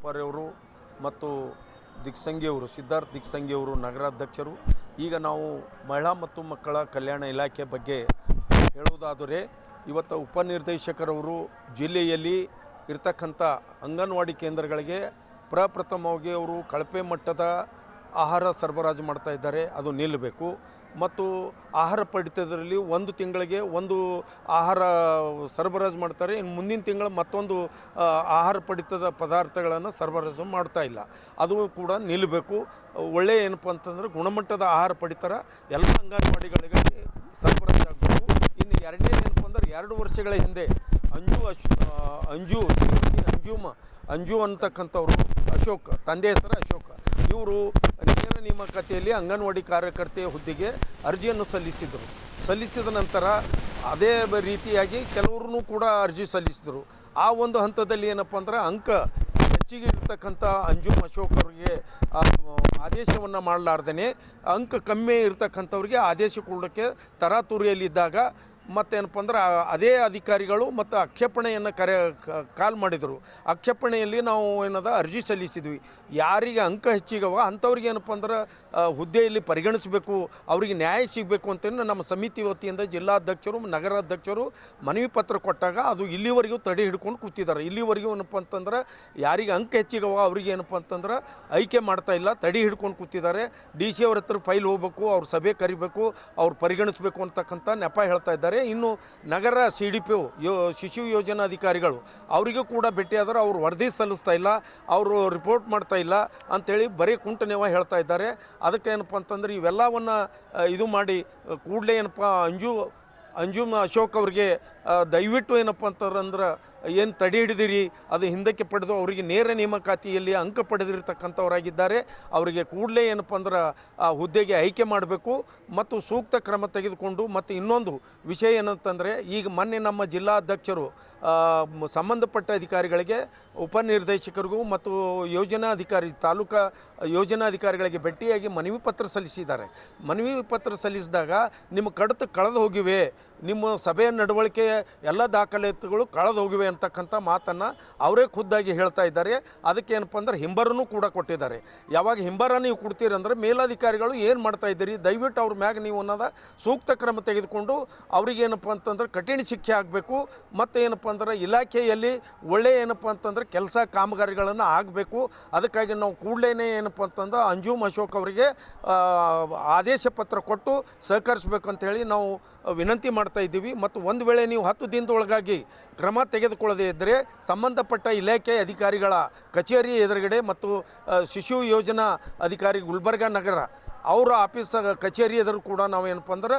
ಉಪ್ಪಾರೆಯವರು ಮತ್ತು ದಿಗ್ಸಂಗಿಯವರು ಸಿದ್ಧಾರ್ಥ್ ದಿಗ್ಸಂಗಿಯವರು ನಗರಾಧ್ಯಕ್ಷರು. ಈಗ ನಾವು ಮಹಿಳಾ ಮತ್ತು ಮಕ್ಕಳ ಕಲ್ಯಾಣ ಇಲಾಖೆ ಬಗ್ಗೆ ಹೇಳುವುದಾದರೆ, ಇವತ್ತು ಉಪನಿರ್ದೇಶಕರವರು ಜಿಲ್ಲೆಯಲ್ಲಿ ಇರ್ತಕ್ಕಂಥ ಅಂಗನವಾಡಿ ಕೇಂದ್ರಗಳಿಗೆ ಪ್ರಪ್ರಥಮವಾಗಿ ಅವರು ಕಳಪೆ ಮಟ್ಟದ ಆಹಾರ ಸರಬರಾಜು ಮಾಡ್ತಾ ಇದ್ದಾರೆ. ಅದು ನಿಲ್ಲಬೇಕು. ಮತ್ತು ಆಹಾರ ಪಡಿತದಲ್ಲಿ ಒಂದು ತಿಂಗಳಿಗೆ ಒಂದು ಆಹಾರ ಸರಬರಾಜು ಮಾಡ್ತಾರೆ, ಇನ್ನು ಮುಂದಿನ ತಿಂಗಳು ಮತ್ತೊಂದು ಆಹಾರ ಪಡಿತದ ಪದಾರ್ಥಗಳನ್ನು ಸರಬರಾಜು ಮಾಡ್ತಾ ಇಲ್ಲ. ಅದು ಕೂಡ ನಿಲ್ಲಬೇಕು. ಒಳ್ಳೆಯ ಏನಪ್ಪ ಅಂತಂದರೆ ಗುಣಮಟ್ಟದ ಆಹಾರ ಪಡಿತರ ಎಲ್ಲ ಅಂಗನವಾಡಿಗಳಿಗೆ ಸರಬರಾಜು ಆಗಬೇಕು. ಇನ್ನು ಎರಡನೇ ಏನಪ್ಪ ಅಂದ್ರೆ 2 ವರ್ಷಗಳ ಹಿಂದೆ ಅಂಜು ಅಂತಕ್ಕಂಥವ್ರು, ಅಶೋಕ್, ತಂದೆ ಹೆಸರು ಅಶೋಕ್, ಇವರು ನೇರ ನೇಮಕಾತಿಯಲ್ಲಿ ಅಂಗನವಾಡಿ ಕಾರ್ಯಕರ್ತೆಯ ಹುದ್ದೆಗೆ ಅರ್ಜಿಯನ್ನು ಸಲ್ಲಿಸಿದ ನಂತರ ಅದೇ ರೀತಿಯಾಗಿ ಕೆಲವ್ರೂ ಕೂಡ ಅರ್ಜಿ ಸಲ್ಲಿಸಿದರು. ಆ ಒಂದು ಹಂತದಲ್ಲಿ ಏನಪ್ಪ ಅಂದ್ರೆ ಅಂಕ ಹೆಚ್ಚಿಗೆ ಇರ್ತಕ್ಕಂಥ ಅಂಜುಮ್ ಅಶೋಕ್ ಅವರಿಗೆ ಆದೇಶವನ್ನು ಮಾಡಲಾರ್ದೇ ಅಂಕ ಕಮ್ಮಿ ಇರ್ತಕ್ಕಂಥವ್ರಿಗೆ ಆದೇಶ ಕೊಡೋಕ್ಕೆ ತರಾತುರಿಯಲ್ಲಿದ್ದಾಗ ಮತ್ತೇನಪ್ಪ ಅಂದ್ರೆ ಅದೇ ಅಧಿಕಾರಿಗಳು ಮತ್ತು ಆಕ್ಷೇಪಣೆಯನ್ನು ಕಾಲ್ ಮಾಡಿದರು. ಆಕ್ಷೇಪಣೆಯಲ್ಲಿ ನಾವು ಅರ್ಜಿ ಸಲ್ಲಿಸಿದ್ವಿ. ಯಾರಿಗೆ ಅಂಕ ಹೆಚ್ಚಿಗವ ಅಂಥವ್ರಿಗೆ ಏನಪ್ಪ ಅಂದ್ರೆ ಹುದ್ದೆಯಲ್ಲಿ ಪರಿಗಣಿಸಬೇಕು, ಅವರಿಗೆ ನ್ಯಾಯ ಸಿಗಬೇಕು ಅಂತೇಳಿ ನಮ್ಮ ಸಮಿತಿ ವತಿಯಿಂದ ಜಿಲ್ಲಾಧ್ಯಕ್ಷರು ನಗರಾಧ್ಯಕ್ಷರು ಮನವಿ ಪತ್ರ ಕೊಟ್ಟಾಗ ಅದು ಇಲ್ಲಿವರೆಗೂ ತಡೆ ಹಿಡ್ಕೊಂಡು ಕೂತಿದ್ದಾರೆ. ಇಲ್ಲಿವರೆಗೂ ಏನಪ್ಪ ಅಂತಂದ್ರೆ ಯಾರಿಗೆ ಅಂಕ ಹೆಚ್ಚಿಗವ ಅವ್ರಿಗೆ ಏನಪ್ಪ ಅಂತಂದ್ರೆ ಆಯ್ಕೆ ಮಾಡ್ತಾ ಇಲ್ಲ, ತಡೆ ಹಿಡ್ಕೊಂಡು ಕೂತಿದ್ದಾರೆ. DC ಅವ್ರ ಹತ್ರ ಫೈಲ್ ಹೋಗ್ಬೇಕು, ಅವ್ರ ಸಭೆ ಕರಿಬೇಕು, ಅವ್ರು ಪರಿಗಣಿಸಬೇಕು ಅಂತಕ್ಕಂಥ ನೆಪ ಹೇಳ್ತಾ ಇದ್ದಾರೆ. ಇನ್ನು ನಗರ CDPO ಶಿಶು ಯೋಜನಾಧಿಕಾರಿಗಳು ಅವರಿಗೂ ಕೂಡ ಭೇಟಿಯಾದರೆ ಅವರು ವರದಿ ಸಲ್ಲಿಸ್ತಾ ಇಲ್ಲ, ಅವರು ರಿಪೋರ್ಟ್ ಮಾಡ್ತಾ ಇಲ್ಲ ಅಂಥೇಳಿ ಬರೀ ಕುಂಟನೆವ ಹೇಳ್ತಾ ಇದ್ದಾರೆ. ಅದಕ್ಕೆ ಏನಪ್ಪ ಅಂತಂದ್ರೆ ಇವೆಲ್ಲವನ್ನು ಇದು ಮಾಡಿ ಕೂಡಲೇ ಏನಪ್ಪ ಅಂಜುಮ್ ಅಶೋಕ್ ಅವ್ರಿಗೆ ದಯವಿಟ್ಟು ಏನಪ್ಪ ಅಂತಂದ್ರೆ ಏನು ತಡೆ ಹಿಡಿದಿರಿ ಅದು ಹಿಂದಕ್ಕೆ ಪಡೆದು ಅವರಿಗೆ ನೇರ ನೇಮಕಾತಿಯಲ್ಲಿ ಅಂಕ ಪಡೆದಿರ್ತಕ್ಕಂಥವರಾಗಿದ್ದಾರೆ. ಅವರಿಗೆ ಕೂಡಲೇ ಏನಪ್ಪ ಅಂದ್ರೆ ಆ ಹುದ್ದೆಗೆ ಆಯ್ಕೆ ಮಾಡಬೇಕು ಮತ್ತು ಸೂಕ್ತ ಕ್ರಮ ತೆಗೆದುಕೊಂಡು. ಮತ್ತು ಇನ್ನೊಂದು ವಿಷಯ ಏನಂತಂದರೆ, ಈಗ ಮೊನ್ನೆ ನಮ್ಮ ಜಿಲ್ಲಾಧ್ಯಕ್ಷರು ಸಂಬಂಧಪಟ್ಟ ಅಧಿಕಾರಿಗಳಿಗೆ, ಉಪನಿರ್ದೇಶಕರಿಗೂ ಮತ್ತು ಯೋಜನಾಧಿಕಾರಿ, ತಾಲೂಕಾ ಯೋಜನಾಧಿಕಾರಿಗಳಿಗೆ ಭೇಟಿಯಾಗಿ ಮನವಿ ಪತ್ರ ಸಲ್ಲಿಸಿದ್ದಾರೆ. ಮನವಿ ಪತ್ರ ಸಲ್ಲಿಸಿದಾಗ ನಿಮ್ಮ ಕಳೆದು ಹೋಗಿವೆ, ನಿಮ್ಮ ಸಭೆಯ ನಡವಳಿಕೆ ಎಲ್ಲ ದಾಖಲಾತಿಗಳು ಕಳೆದು ಹೋಗಿವೆ ಅಂತಕ್ಕಂಥ ಮಾತನ್ನು ಅವರೇ ಖುದ್ದಾಗಿ ಹೇಳ್ತಾ ಇದ್ದಾರೆ. ಅದಕ್ಕೆ ಏನಪ್ಪ ಅಂದ್ರೆ ಹಿಂಬರನೂ ಕೂಡ ಕೊಟ್ಟಿದ್ದಾರೆ. ಯಾವಾಗ ಹಿಂಬರ ನೀವು ಕೊಡ್ತೀರಂದ್ರೆ ಮೇಲಾಧಿಕಾರಿಗಳು ಏನು ಮಾಡ್ತಾ ಇದ್ದೀರಿ, ದಯವಿಟ್ಟು ಅವ್ರ ಮ್ಯಾಗ ನೀವು ಅನ್ನೋದ ಸೂಕ್ತ ಕ್ರಮ ತೆಗೆದುಕೊಂಡು ಅವ್ರಿಗೇನಪ್ಪ ಅಂತಂದ್ರೆ ಕಠಿಣ ಶಿಕ್ಷೆ ಆಗಬೇಕು. ಮತ್ತು ಏನಪ್ಪ ಅಂದ್ರೆ ಇಲಾಖೆಯಲ್ಲಿ ಒಳ್ಳೆಯ ಏನಪ್ಪ ಅಂತಂದ್ರೆ ಕೆಲಸ ಕಾಮಗಾರಿಗಳನ್ನು ಆಗಬೇಕು. ಅದಕ್ಕಾಗಿ ನಾವು ಕೂಡಲೇ ಏನಪ್ಪ ಅಂತಂದ್ರೆ ಅಂಜುಮ್ ಅಶೋಕ್ ಅವರಿಗೆ ಆದೇಶ ಪತ್ರ ಕೊಟ್ಟು ಸಹಕರಿಸಬೇಕಂತೇಳಿ ನಾವು ವಿನಂತಿ ಮಾಡ್ತಾ ಇದ್ದೀವಿ. ಮತ್ತು ಒಂದು ವೇಳೆ ನೀವು 10 ದಿನದೊಳಗಾಗಿ ಕ್ರಮ ತೆಗೆದುಕೊಳ್ಳದೇ ಇದ್ದರೆ ಸಂಬಂಧಪಟ್ಟ ಇಲಾಖೆ ಅಧಿಕಾರಿಗಳ ಕಚೇರಿ ಎದುರುಗಡೆ ಮತ್ತು ಶಿಶು ಯೋಜನಾ ಅಧಿಕಾರಿ ಗುಲ್ಬರ್ಗ ನಗರ ಅವರ ಆಫೀಸ್ ಕಚೇರಿ ಎದುರು ಕೂಡ ನಾವು ಏನಪ್ಪ ಅಂದ್ರೆ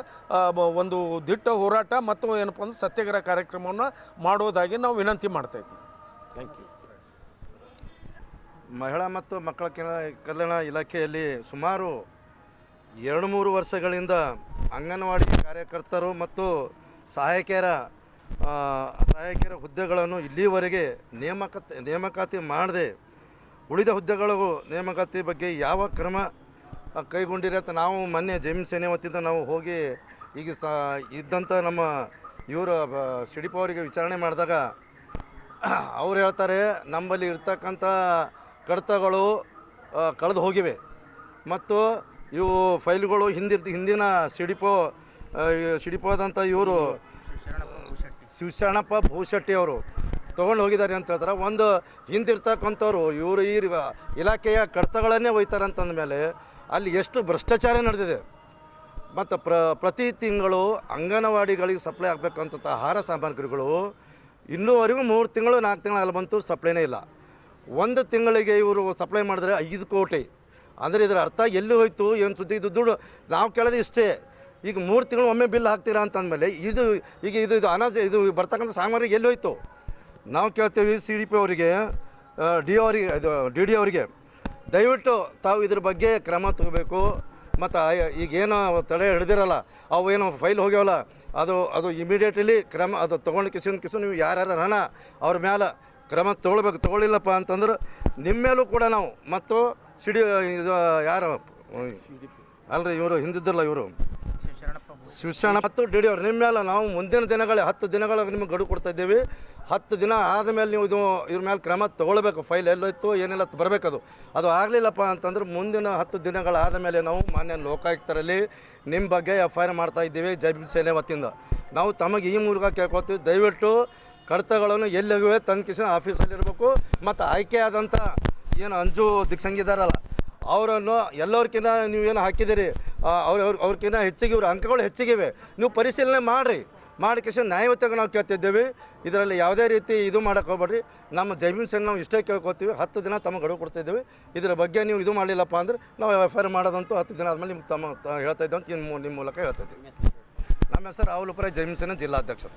ಒಂದು ದಿಟ್ಟ ಹೋರಾಟ ಮತ್ತು ಏನಪ್ಪ ಅಂದ್ರೆ ಸತ್ಯಾಗ್ರಹ ಕಾರ್ಯಕ್ರಮವನ್ನು ಮಾಡೋದಾಗಿ ನಾವು ವಿನಂತಿ ಮಾಡ್ತಾ ಇದ್ದೀವಿ. Thank you. ಮಹಿಳಾ ಮತ್ತು ಮಕ್ಕಳ ಕಲ್ಯಾಣ ಇಲಾಖೆಯಲ್ಲಿ ಸುಮಾರು 2-3 ವರ್ಷಗಳಿಂದ ಅಂಗನವಾಡಿ ಕಾರ್ಯಕರ್ತರು ಮತ್ತು ಸಹಾಯಕಿಯರ ಹುದ್ದೆಗಳನ್ನು ಇಲ್ಲಿವರೆಗೆ ನೇಮಕಾತಿ ಮಾಡದೆ ಉಳಿದ ಹುದ್ದೆಗಳು ನೇಮಕಾತಿ ಬಗ್ಗೆ ಯಾವ ಕ್ರಮ ಕೈಗೊಂಡಿರಿ ಅಂತ ನಾವು ಮೊನ್ನೆ ಜೈಮ್ ಸೇನೆ ವತಿಯಿಂದ ನಾವು ಹೋಗಿ ಈಗ ಇದ್ದಂಥ ನಮ್ಮ ಇವರು CDPO ಅವರಿಗೆ ವಿಚಾರಣೆ ಮಾಡಿದಾಗ ಅವ್ರು ಹೇಳ್ತಾರೆ, ನಮ್ಮಲ್ಲಿ ಇರ್ತಕ್ಕಂಥ ಕಡತಗಳು ಕಳೆದು ಹೋಗಿವೆ ಮತ್ತು ಇವು ಫೈಲ್ಗಳು ಹಿಂದಿನ CDPO ಆದಂಥ ಇವರು ಶಿವಶರಣಪ್ಪ ಭೂಶೆಟ್ಟಿ ಅವರು ತೊಗೊಂಡು ಹೋಗಿದ್ದಾರೆ ಅಂತ ಹೇಳ್ತಾರೆ. ಒಂದು ಹಿಂದಿರ್ತಕ್ಕಂಥವ್ರು ಇವರು ಈ ಇಲಾಖೆಯ ಕಡತಗಳನ್ನೇ ಒಯ್ತಾರೆ ಅಂತಂದಮೇಲೆ ಅಲ್ಲಿ ಎಷ್ಟು ಭ್ರಷ್ಟಾಚಾರ ನಡೆದಿದೆ. ಮತ್ತು ಪ್ರತಿ ತಿಂಗಳು ಅಂಗನವಾಡಿಗಳಿಗೆ ಸಪ್ಲೈ ಆಗಬೇಕಂತ ಆಹಾರ ಸಾಮಗ್ರಿಗಳು ಇನ್ನೂವರೆಗೂ 3 ತಿಂಗಳು 4 ತಿಂಗಳು ಅಲ್ಲಿ ಬಂತು, ಸಪ್ಲೈನೇ ಇಲ್ಲ. 1 ತಿಂಗಳಿಗೆ ಇವರು ಸಪ್ಲೈ ಮಾಡಿದ್ರೆ 5 ಕೋಟಿ. ಅಂದರೆ ಇದರ ಅರ್ಥ ಎಲ್ಲಿ ಹೋಯ್ತು ಏನು ಸುದ್ದಿ? ಇದು ದುಡ್ಡು ನಾವು ಕೇಳೋದು ಇಷ್ಟೇ. ಈಗ 3 ತಿಂಗಳು ಒಮ್ಮೆ ಬಿಲ್ ಹಾಕ್ತೀರಾ ಅಂತಂದಮೇಲೆ ಇದು ಇದು ಬರ್ತಕ್ಕಂಥ ಸಾಮಗ್ರಿಗೆ ಎಲ್ಲಿ ಹೋಯ್ತು ನಾವು ಕೇಳ್ತೇವೆ. CDPO ಅವರಿಗೆ, DD ಅವರಿಗೆ ದಯವಿಟ್ಟು ತಾವು ಇದ್ರ ಬಗ್ಗೆ ಕ್ರಮ ತಗೋಬೇಕು. ಮತ್ತು ಈಗೇನು ತಡೆ ಹಿಡಿದಿರಲ್ಲ, ಅವು ಏನು ಫೈಲ್ ಹೋಗ್ಯಾವಲ್ಲ, ಅದು ಇಮಿಡಿಯೇಟ್ಲಿ ಕ್ರಮ ಅದು ತೊಗೊಂಡು ಕಿಸು ನೀವು ಯಾರ್ಯಾರ ಹಣ ಅವ್ರ ಮೇಲೆ ಕ್ರಮ ತೊಗೊಳ್ಬೇಕು. ತೊಗೊಳ್ಳಿಲ್ಲಪ್ಪ ಅಂತಂದ್ರೆ ನಿಮ್ಮ ಮೇಲೂ ಕೂಡ ನಾವು ಮತ್ತು ಇದು ಯಾರು ಅಲ್ರಿ ಇವರು ಹಿಂದಿದ್ರಲ್ಲ, ಇವರು ಶಿಕ್ಷಣ ಮತ್ತು ಡಿ ಡಿ ಅವ್ರು ನಿಮ್ಮ ಮೇಲೆ ನಾವು ಮುಂದಿನ ದಿನಗಳೇ 10 ದಿನಗಳ ನಿಮಗೆ ಗಡುವು ಕೊಡ್ತಾ ಇದ್ದೀವಿ. 10 ದಿನ ಆದಮೇಲೆ ನೀವು ಇದು ಇದ್ರ ಮೇಲೆ ಕ್ರಮ ತೊಗೊಳ್ಬೇಕು. ಫೈಲ್ ಎಲ್ಲೋಯ್ತು ಏನೆಲ್ಲ ಬರಬೇಕದು. ಅದು ಆಗಲಿಲ್ಲಪ್ಪ ಅಂತಂದ್ರೆ ಮುಂದಿನ 10 ದಿನಗಳಾದ ಮೇಲೆ ನಾವು ಮಾನ್ಯ ಲೋಕಾಯುಕ್ತರಲ್ಲಿ ನಿಮ್ಮ ಬಗ್ಗೆ FIR ಮಾಡ್ತಾ ಇದ್ದೀವಿ. ಜೈ ಭೀಮ್ ಸೇನೆ ವತಿಯಿಂದ ನಾವು ತಮಗೆ ಈ ಮೂಲಕ ಕೇಳ್ಕೊಳ್ತೀವಿ, ದಯವಿಟ್ಟು ಕಡತಗಳನ್ನು ಎಲ್ಲಿವೆ ತನಿಖೆ ಆಫೀಸಲ್ಲಿರಬೇಕು. ಮತ್ತು ಆಯ್ಕೆಯಾದಂಥ ಏನು ಅಂಜು ದಿಕ್ಸಂಗಿದಾರಲ್ಲ ಅವರನ್ನು ಎಲ್ಲರಿಗಿಂತ ನೀವೇನು ಹಾಕಿದ್ದೀರಿ ಅವ್ರಿಗಿಂತ ಹೆಚ್ಚಿಗೆ ಇವ್ರ ಅಂಕಗಳು ಹೆಚ್ಚಿಗಿವೆ, ನೀವು ಪರಿಶೀಲನೆ ಮಾಡಿಕೆ ನ್ಯಾಯಯುತವಾಗಿ ನಾವು ಕೇಳ್ತಿದ್ದೇವೆ. ಇದರಲ್ಲಿ ಯಾವುದೇ ರೀತಿ ಇದು ಮಾಡೋಕ್ಕೆ ಹೋಗ್ಬೇಡ್ರಿ. ನಮ್ಮ ಜೈ ಭೀಮ್ ಸೇನೆ ನಾವು ಇಷ್ಟೇ ಕೇಳ್ಕೊತೀವಿ, 10 ದಿನ ತಮ್ಮ ಗಡುವು ಕೊಡ್ತಾಯಿದ್ದೀವಿ. ಇದರ ಬಗ್ಗೆ ನೀವು ಇದು ಮಾಡಲಿಲ್ಲಪ್ಪ ಅಂದ್ರೆ ನಾವು FIR ಮಾಡೋದಂತೂ 10 ದಿನ ಆದಮೇಲೆ ನಿಮ್ಗೆ ಹೇಳ್ತಾ ಇದ್ದೇವೆ ಅಂತ ನಿಮ್ಮ ಮೂಲಕ ಹೇಳ್ತಾ ಇದ್ದೀವಿ. ನಮ್ಮ ಹೆಸರು ರಾಹುಲ್ ಉಪ್ರೆ, ಜೈ ಭೀಮ್ ಸೇನೆ ಜಿಲ್ಲಾಧ್ಯಕ್ಷರು.